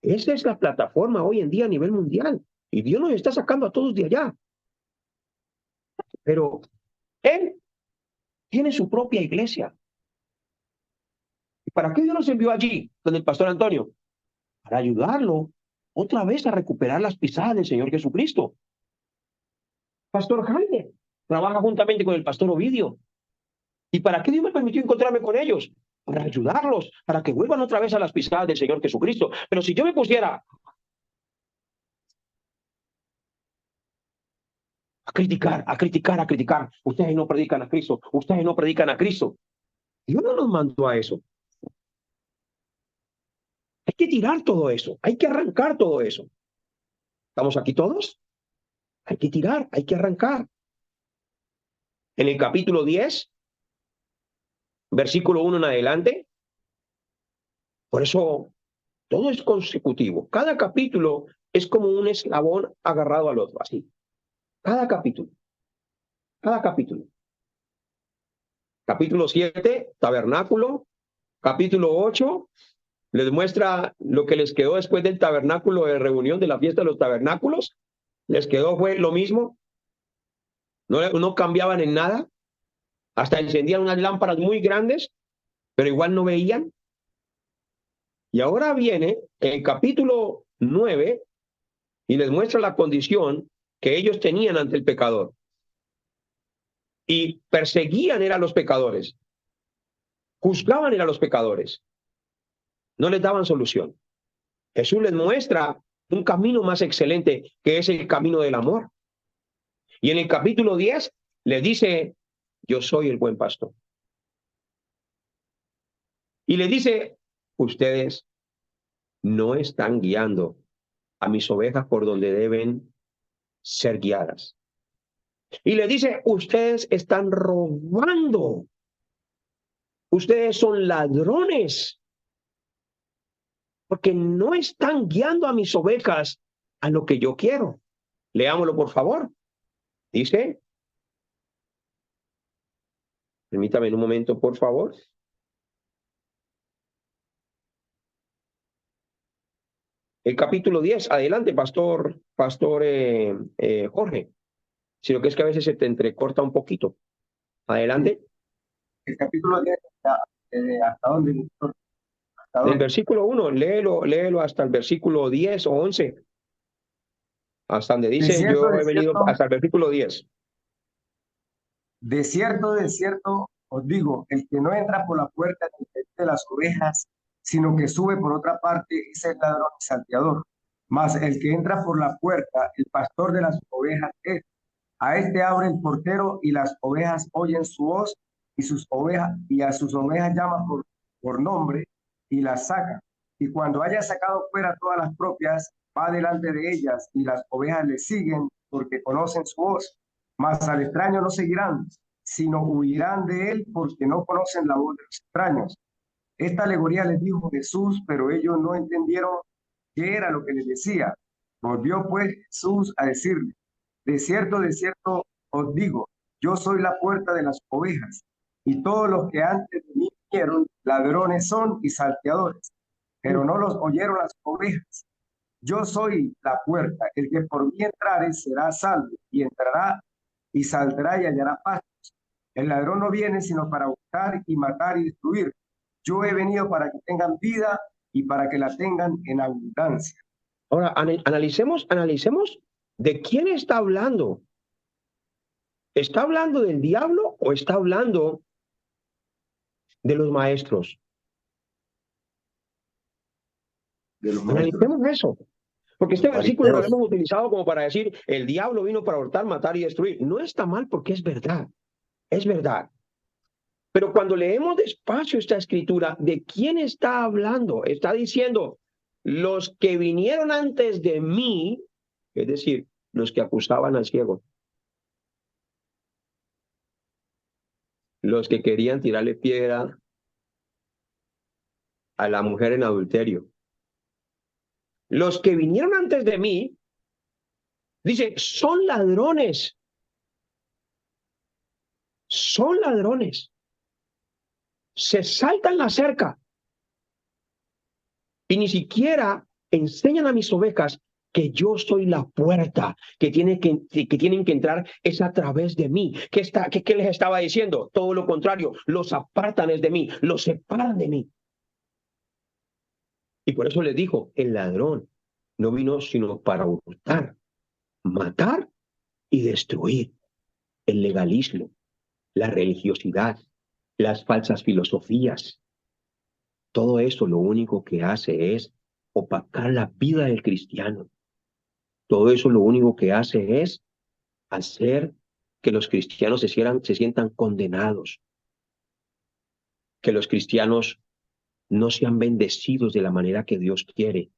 Esa es la plataforma hoy en día a nivel mundial y Dios nos está sacando a todos de allá, pero Él tiene su propia iglesia. ¿Y para qué Dios nos envió allí, donde el pastor Antonio? Para ayudarlo otra vez a recuperar las pisadas del Señor Jesucristo. Pastor Jaime trabaja juntamente con el pastor Ovidio. ¿Y para qué Dios me permitió encontrarme con ellos? Para ayudarlos, para que vuelvan otra vez a las pisadas del Señor Jesucristo. Pero si yo me pusiera a criticar, a criticar, a criticar, ustedes no predican a Cristo, ustedes no predican a Cristo. Dios no nos mandó a eso. Hay que tirar todo eso, hay que arrancar todo eso. ¿Estamos aquí todos? Hay que tirar, hay que arrancar. En el capítulo 10, versículo 1 en adelante, por eso todo es consecutivo. Cada capítulo es como un eslabón agarrado al otro, así. Cada capítulo. Cada capítulo. Capítulo 7, tabernáculo. Capítulo 8, les muestra lo que les quedó después del tabernáculo de reunión de la fiesta de los tabernáculos. Les quedó fue lo mismo. No cambiaban en nada. Hasta encendían unas lámparas muy grandes, pero igual no veían. Y ahora viene el capítulo 9 y les muestra la condición que ellos tenían ante el pecador. Y perseguían a los pecadores. Juzgaban a los pecadores. No les daban solución. Jesús les muestra un camino más excelente, que es el camino del amor. Y en el capítulo 10 les dice, yo soy el buen pastor. Y les dice, ustedes no están guiando a mis ovejas por donde deben ser guiadas. Y le dice, ustedes están robando. Ustedes son ladrones. Porque no están guiando a mis ovejas a lo que yo quiero. Leámoslo, por favor. Dice, permítame un momento, por favor. El capítulo 10, adelante, pastor Jorge. Sino que es que a veces se te entrecorta un poquito. Adelante. El capítulo 10, ¿hasta dónde, doctor? ¿Hasta Del dónde? versículo 1, léelo hasta el versículo 10 o 11. Hasta donde dice, yo he venido hasta el versículo 10. De cierto, os digo, el que no entra por la puerta de las ovejas, sino que sube por otra parte, es el ladrón y salteador. Mas el que entra por la puerta, el pastor de las ovejas es. A este abre el portero y las ovejas oyen su voz y a sus ovejas llama por nombre y las saca. Y cuando haya sacado fuera todas las propias, va delante de ellas y las ovejas le siguen porque conocen su voz. Mas al extraño no seguirán, sino huirán de él porque no conocen la voz de los extraños. Esta alegoría les dijo Jesús, pero ellos no entendieron qué era lo que les decía. Volvió pues Jesús a decirle, de cierto, os digo, yo soy la puerta de las ovejas, y todos los que antes de mí vinieron, ladrones son y salteadores, pero no los oyeron las ovejas. Yo soy la puerta, el que por mí entrare será salvo, y entrará y saldrá y hallará pastos. El ladrón no viene sino para buscar y matar y destruir. Yo he venido para que tengan vida y para que la tengan en abundancia. Ahora, analicemos de quién está hablando. ¿Está hablando del diablo o está hablando de los maestros? Analicemos eso. Porque este versículo lo hemos utilizado como para decir, el diablo vino para hurtar, matar y destruir. No está mal porque es verdad. Es verdad. Pero cuando leemos despacio esta escritura, ¿de quién está hablando? Está diciendo, los que vinieron antes de mí, es decir, los que acusaban al ciego, los que querían tirarle piedra a la mujer en adulterio, los que vinieron antes de mí, dice, son ladrones. Son ladrones. Se saltan la cerca y ni siquiera enseñan a mis ovejas que yo soy la puerta, que tienen que entrar es a través de mí. ¿Qué les estaba diciendo? Todo lo contrario, los apartan es de mí, los separan de mí. Y por eso les dijo, el ladrón no vino sino para hurtar, matar y destruir. El legalismo, la religiosidad, las falsas filosofías, todo eso lo único que hace es opacar la vida del cristiano. Todo eso lo único que hace es hacer que los cristianos se sientan condenados, que los cristianos no sean bendecidos de la manera que Dios quiere,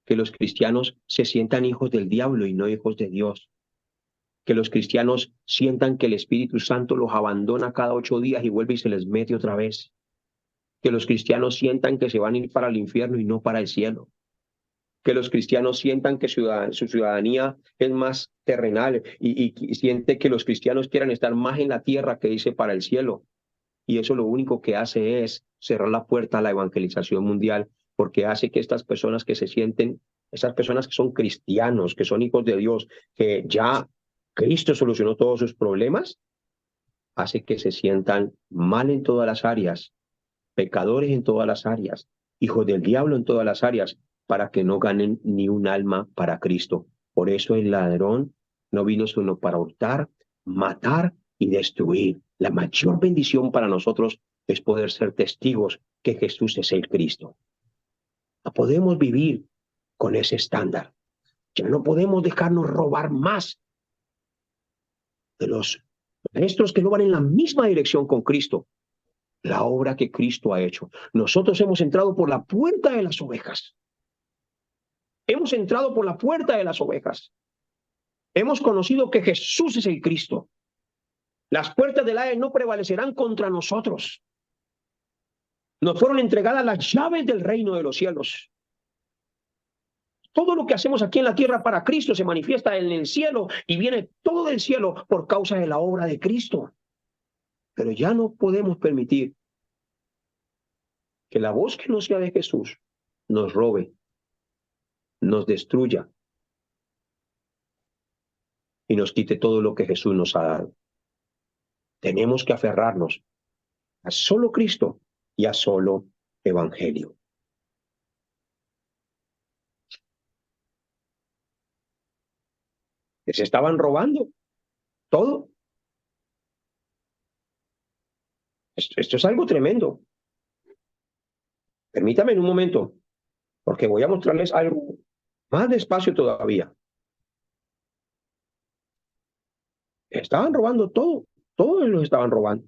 que los cristianos se sientan hijos del diablo y no hijos de Dios, que los cristianos sientan que el Espíritu Santo los abandona cada 8 días y vuelve y se les mete otra vez, que los cristianos sientan que se van a ir para el infierno y no para el cielo, que los cristianos sientan que su ciudadanía es más terrenal y siente que los cristianos quieran estar más en la tierra que dice para el cielo. Y eso lo único que hace es cerrar la puerta a la evangelización mundial, porque hace que estas personas que se sienten, esas personas que son cristianos, que son hijos de Dios, que ya Cristo solucionó todos sus problemas, hace que se sientan mal en todas las áreas, pecadores en todas las áreas, hijos del diablo en todas las áreas, para que no ganen ni un alma para Cristo. Por eso el ladrón no vino sino para hurtar, matar y destruir. La mayor bendición para nosotros es poder ser testigos que Jesús es el Cristo. No podemos vivir con ese estándar. Ya no podemos dejarnos robar más de los maestros que no van en la misma dirección con Cristo. la obra que Cristo ha hecho. Nosotros hemos entrado por la puerta de las ovejas. Hemos entrado por la puerta de las ovejas. Hemos conocido que Jesús es el Cristo. Las puertas del Hades no prevalecerán contra nosotros. Nos fueron entregadas las llaves del reino de los cielos. Todo lo que hacemos aquí en la tierra para Cristo se manifiesta en el cielo y viene todo del cielo por causa de la obra de Cristo. Pero ya no podemos permitir que la voz que no sea de Jesús nos robe, nos destruya y nos quite todo lo que Jesús nos ha dado. Tenemos que aferrarnos a solo Cristo y a solo Evangelio. Les estaban robando todo. Esto es algo tremendo. Permítame en un momento, porque voy a mostrarles algo más despacio todavía. Estaban robando todo. Todos los estaban robando.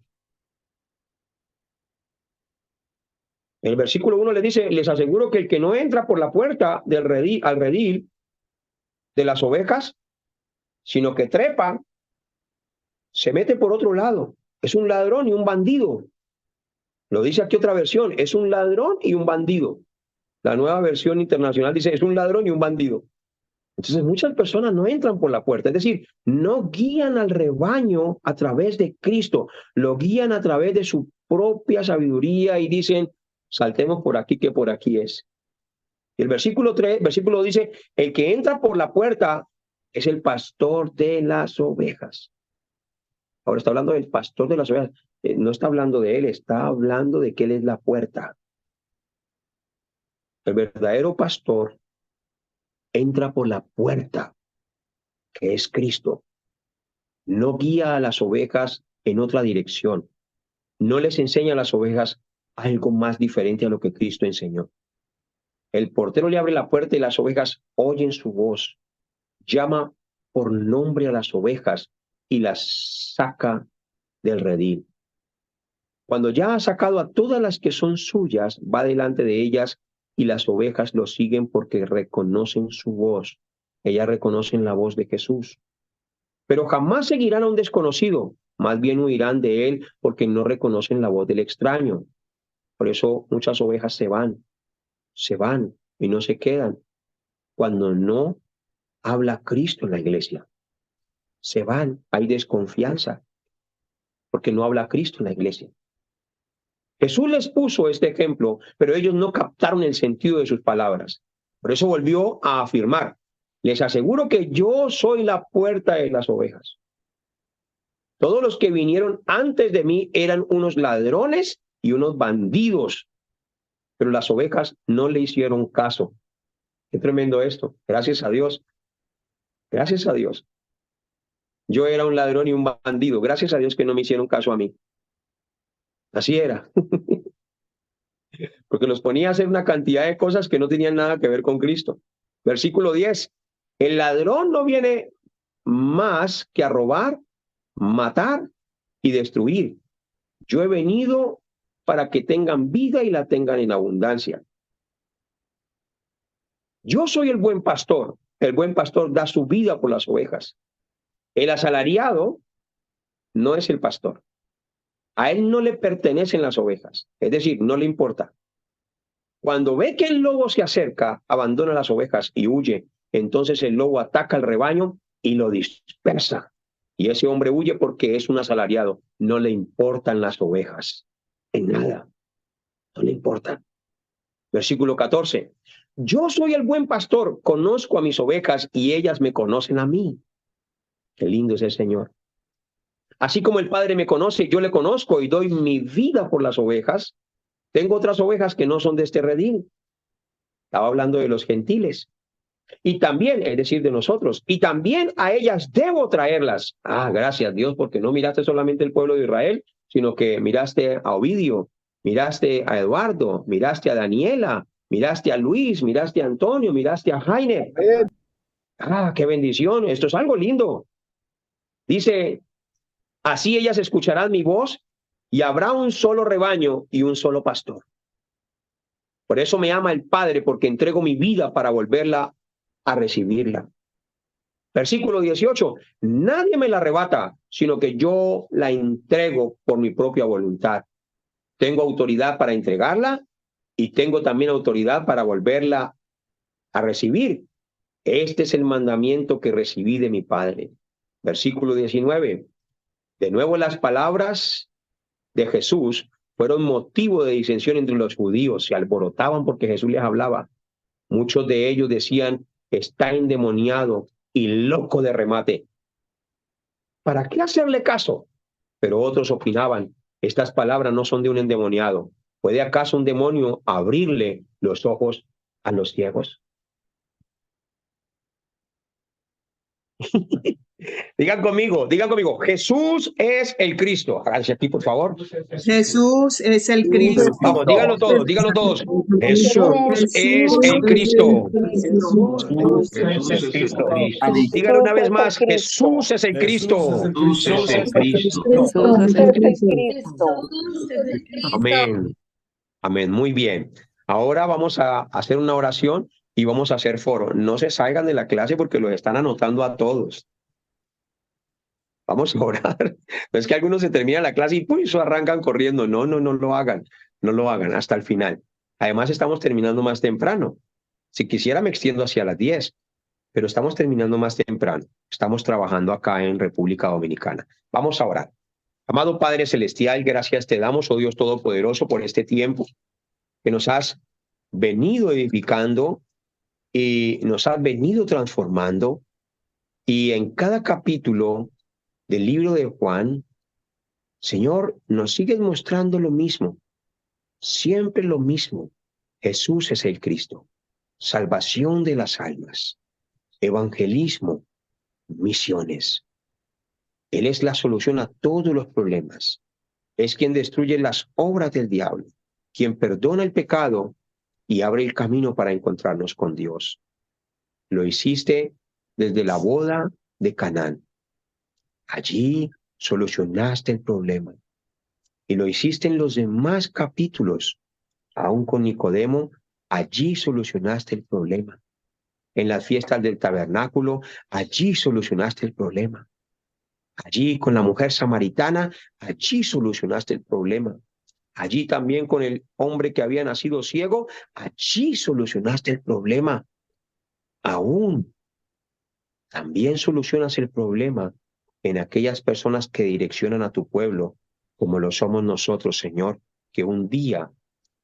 El versículo 1 les dice, les aseguro que el que no entra por la puerta del redil, al redil de las ovejas, sino que trepa, se mete por otro lado. Es un ladrón y un bandido. Lo dice aquí otra versión, es un ladrón y un bandido. La nueva versión internacional dice, es un ladrón y un bandido. Entonces muchas personas no entran por la puerta, es decir, no guían al rebaño a través de Cristo, lo guían a través de su propia sabiduría y dicen, saltemos por aquí que por aquí es. Y el versículo 3, versículo dice, el que entra por la puerta es el pastor de las ovejas. Ahora está hablando del pastor de las ovejas, no está hablando de él, está hablando de que él es la puerta. El verdadero pastor entra por la puerta, que es Cristo. No guía a las ovejas en otra dirección. No les enseña a las ovejas algo más diferente a lo que Cristo enseñó. El portero le abre la puerta y las ovejas oyen su voz. Llama por nombre a las ovejas y las saca del redil. Cuando ya ha sacado a todas las que son suyas, va delante de ellas y las ovejas lo siguen porque reconocen su voz. Ellas reconocen la voz de Jesús. Pero jamás seguirán a un desconocido, más bien huirán de él porque no reconocen la voz del extraño. Por eso muchas ovejas se van y no se quedan cuando no habla Cristo en la iglesia. Se van, hay desconfianza porque no habla Cristo en la iglesia. Jesús les puso este ejemplo, pero ellos no captaron el sentido de sus palabras. Por eso volvió a afirmar, les aseguro que yo soy la puerta de las ovejas. Todos los que vinieron antes de mí eran unos ladrones y unos bandidos, pero las ovejas no le hicieron caso. Qué tremendo esto. Gracias a Dios. Gracias a Dios. Yo era un ladrón y un bandido. Gracias a Dios que no me hicieron caso a mí. Así era. Porque los ponía a hacer una cantidad de cosas que no tenían nada que ver con Cristo. Versículo 10. El ladrón no viene más que a robar, matar y destruir. Yo he venido para que tengan vida y la tengan en abundancia. Yo soy el buen pastor. El buen pastor da su vida por las ovejas. El asalariado no es el pastor. A él no le pertenecen las ovejas, es decir, no le importa. Cuando ve que el lobo se acerca, abandona las ovejas y huye. Entonces el lobo ataca al rebaño y lo dispersa. Y ese hombre huye porque es un asalariado. No le importan las ovejas, en nada. No le importan. Versículo 14. Yo soy el buen pastor, conozco a mis ovejas y ellas me conocen a mí. Qué lindo es el Señor. Así como el Padre me conoce, yo le conozco y doy mi vida por las ovejas. Tengo otras ovejas que no son de este redil. Estaba hablando de los gentiles. Y también, es decir, de nosotros. Y también a ellas debo traerlas. Ah, gracias Dios, porque no miraste solamente el pueblo de Israel, sino que miraste a Ovidio, miraste a Eduardo, miraste a Daniela, miraste a Luis, miraste a Antonio, miraste a Jaime. Ah, qué bendición. Esto es algo lindo. Dice, así ellas escucharán mi voz y habrá un solo rebaño y un solo pastor. Por eso me ama el Padre, porque entrego mi vida para volverla a recibirla. Versículo 18, nadie me la arrebata, sino que yo la entrego por mi propia voluntad. Tengo autoridad para entregarla y tengo también autoridad para volverla a recibir. Este es el mandamiento que recibí de mi Padre. Versículo 19, de nuevo las palabras de Jesús fueron motivo de disensión entre los judíos. Se alborotaban porque Jesús les hablaba. Muchos de ellos decían, está endemoniado y loco de remate. ¿Para qué hacerle caso? Pero otros opinaban, estas palabras no son de un endemoniado. ¿Puede acaso un demonio abrirle los ojos a los ciegos? digan conmigo, Jesús es el Cristo. Háganse aquí, por favor. Jesús es el Cristo. Vamos, díganlo todos. Jesús es el Cristo. Díganlo una vez más, Jesús es el Cristo. Jesús es el Cristo. Amén. Amén, muy bien. Ahora vamos a hacer una oración y vamos a hacer foro. No se salgan de la clase porque los están anotando a todos. Vamos a orar. No es que algunos se terminan la clase y pues arrancan corriendo. No lo hagan. No lo hagan hasta el final. Además, estamos terminando más temprano. Si quisiera, me extiendo hacia las 10, pero estamos terminando más temprano. Estamos trabajando acá en República Dominicana. Vamos a orar. Amado Padre Celestial, gracias te damos, oh Dios Todopoderoso, por este tiempo que nos has venido edificando y nos has venido transformando. Y en cada capítulo del libro de Juan, Señor, nos sigues mostrando lo mismo, siempre lo mismo. Jesús es el Cristo, salvación de las almas, evangelismo, misiones. Él es la solución a todos los problemas. Es quien destruye las obras del diablo, quien perdona el pecado y abre el camino para encontrarnos con Dios. Lo hiciste desde la boda de Canaán. Allí solucionaste el problema. Y lo hiciste en los demás capítulos. Aún con Nicodemo, allí solucionaste el problema. En las fiestas del tabernáculo, allí solucionaste el problema. Allí con la mujer samaritana, allí solucionaste el problema. Allí también con el hombre que había nacido ciego, allí solucionaste el problema. Aún también solucionas el problema en aquellas personas que direccionan a tu pueblo, como lo somos nosotros, Señor, que un día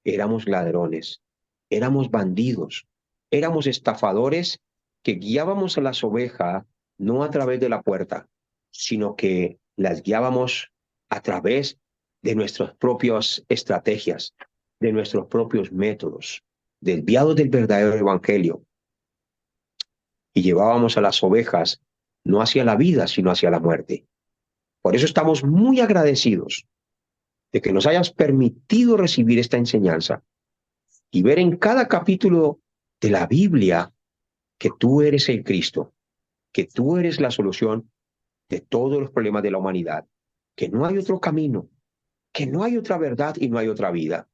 éramos ladrones, éramos bandidos, éramos estafadores que guiábamos a las ovejas no a través de la puerta, sino que las guiábamos a través de nuestras propias estrategias, de nuestros propios métodos, desviados del verdadero evangelio. Y llevábamos a las ovejas no hacia la vida, sino hacia la muerte. Por eso estamos muy agradecidos de que nos hayas permitido recibir esta enseñanza y ver en cada capítulo de la Biblia que tú eres el Cristo, que tú eres la solución de todos los problemas de la humanidad, que no hay otro camino, que no hay otra verdad y no hay otra vida,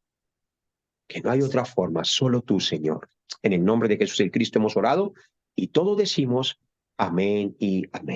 que no hay otra forma, solo tú, Señor. En el nombre de Jesús el Cristo hemos orado y todos decimos amén y amén.